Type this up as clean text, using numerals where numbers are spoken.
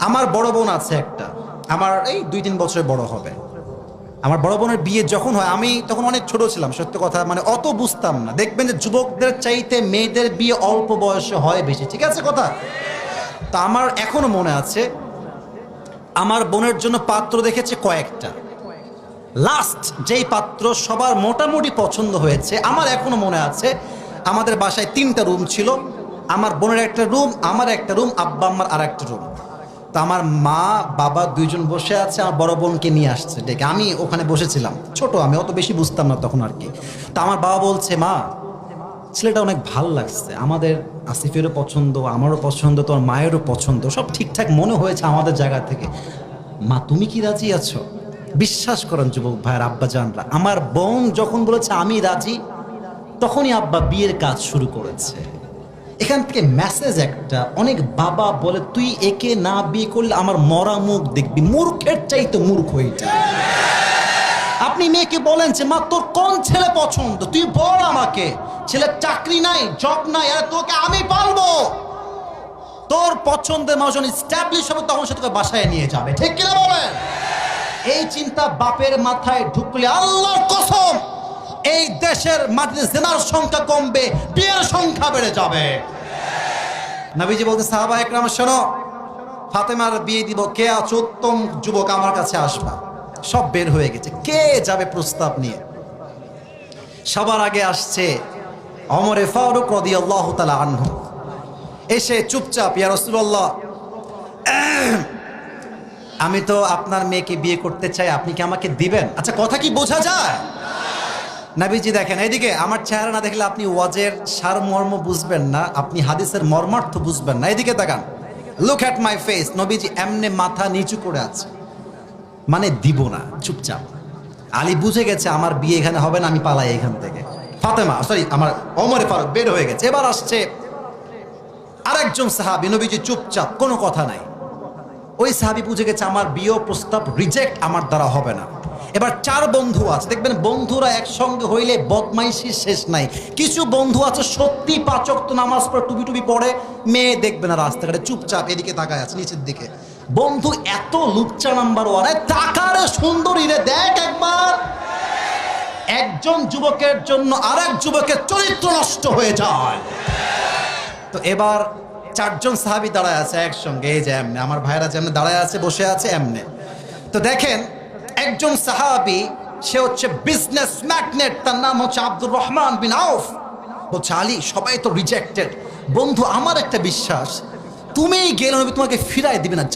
আমার বড় বোন আছে একটা, আমার এই 2-3 বছরের বড় হবে। আমার বড় বোনের বিয়ে যখন হয়, আমি তখন অনেক ছোট ছিলাম, সত্য কথা, মানে অত বুঝতাম না। দেখবেন যে যুবকদের চাইতে মেয়েদের বিয়ে অল্প বয়সে হয় বেশি, ঠিক আছে কথা? তা আমার এখনো মনে আছে, আমার বোনের জন্য পাত্র দেখেছে কয়েকটা। লাস্ট যেই পাত্র সবার মোটামুটি পছন্দ হয়েছে, আমার এখনো মনে আছে, আমাদের বাসায় 3টা রুম ছিল। আমার বোনের একটা রুম, আমার একটা রুম, আব্বা আম্মার আর একটা রুম। তো আমার মা বাবা 2জন বসে আছে, আমার বড় বোনকে নিয়ে আসছে ডেকে। আমি ওখানে বসেছিলাম, ছোট আমি, অত বেশি বুঝতাম না তখন আর কি। তো আমার বাবা বলছে, মা ছেলেটা অনেক ভাল লাগছে, আমাদের আসিফেরও পছন্দ, আমারও পছন্দ, তোমার মায়েরও পছন্দ, সব ঠিকঠাক মনে হয়েছে আমাদের জায়গা থেকে। মা তুমি কি রাজি আছো? বিশ্বাস করেন যুবক ভাইয়ের আব্বা জানরা, আমার বোন যখন বলেছে আমি রাজি, তখনই আব্বা বিয়ের কাজ শুরু করেছে। এখান থেকে মেসেজ একটা, অনেক বাবা বলে তুই একে না বিয়ে করলে আমার মরা মুখ দেখবি, মূর্খের চাইতে মূর্খ এটা। আপনি মেয়েকে বলেন যে মা তোর কোন ছেলে পছন্দ, তুই বল আমাকে, ছেলের চাকরি নাই, জব নাই, আরে তোকে আমি পালবো। তোর পছন্দের মানুষ যখন এস্টাবলিশ হবে তখন সে তোকে বাসায় নিয়ে যাবে, ঠিক কিনা বলেন? এই চিন্তা বাপের মাথায় ঢুকলে আল্লাহর কসম এই দেশের মাটিতে জিনার সংখ্যা কমবে, বিয়ের সংখ্যা বেড়ে যাবে। নবীজি বলতে, সাহাবা একরাম শোনো, ফাতেমার বিয়ে দিব, কে আছো উত্তম যুবক আমার কাছে আসবা। সব বের হয়ে গেছে, কে যাবে প্রস্তাব নিয়ে? সবার আগে আসছে ওমরে ফারুক রাদিয়াল্লাহু তাআলা আনহু। এসে চুপচাপ, ইয়া রাসূলুল্লাহ, আমি তো আপনার মেয়েকে বিয়ে করতে চাই, আপনি কি আমাকে দিবেন? আচ্ছা, কথা কি বোঝা যায়? নবীজি দেখেন, এইদিকে আমার চেহারা না দেখলে আপনি ওয়াজের সারমর্ম বুঝবেন না, আপনি হাদিসের মর্মার্থ বুঝবেন না। এইদিকে তাকান, লুক অ্যাট মাই ফেস। নবীজি এমনে মাথা নিচু করে আছে, মানে দিব না, চুপচাপ। আলী বুঝে গেছে আমার বিয়ে এখানে হবে না, আমি পালাই এখান থেকে। ফাতেমা, সরি, আমার ওমরে ফারুক বের হয়ে গেছে। এবার আসছে আরেকজন সাহাবী, নবীজি চুপচাপ, কোনো কথা নাই। ওই সাহাবী বুঝে গেছে আমার বিয়ে প্রস্তাব রিজেক্ট, আমার দ্বারা হবে না। এবার 4 বন্ধু আছে, দেখবেন বন্ধুরা একসঙ্গে হইলে বদমাইশির শেষ নাই। কিছু বন্ধু আছে সত্যি 5 ওয়াক্ত নামাজ পড়ে, টুপি টুপি পড়ে, মেয়ে দেখবে না রাস্তাঘাটে, চুপচাপ এদিকে তাকায় আছে নিচের দিকে। বন্ধু এত লুচ্চা নাম্বার 1, তাকারে সুন্দরী রে, দেখ একবার। একজন যুবকের জন্য আরেক যুবকের চরিত্র নষ্ট হয়ে যায়। তো এবার 4 জন সাহাবী দাঁড়ায় আছে একসঙ্গে, এই যে এমনে, আমার ভাইরা যেমনে দাঁড়ায় আছে, বসে আছে এমনে। তো দেখেন একজন সাহাবী, সে হচ্ছে বিজনেস ম্যাগনেট, তার নাম হচ্ছে আব্দুর রহমান বিন আউফ। বলছে, আলী সবাই তো রিজেক্টেড, বন্ধু আমার একটা বিশ্বাস, তুমিই গেলে নবী তোমাকে ফিরায় দিবে না।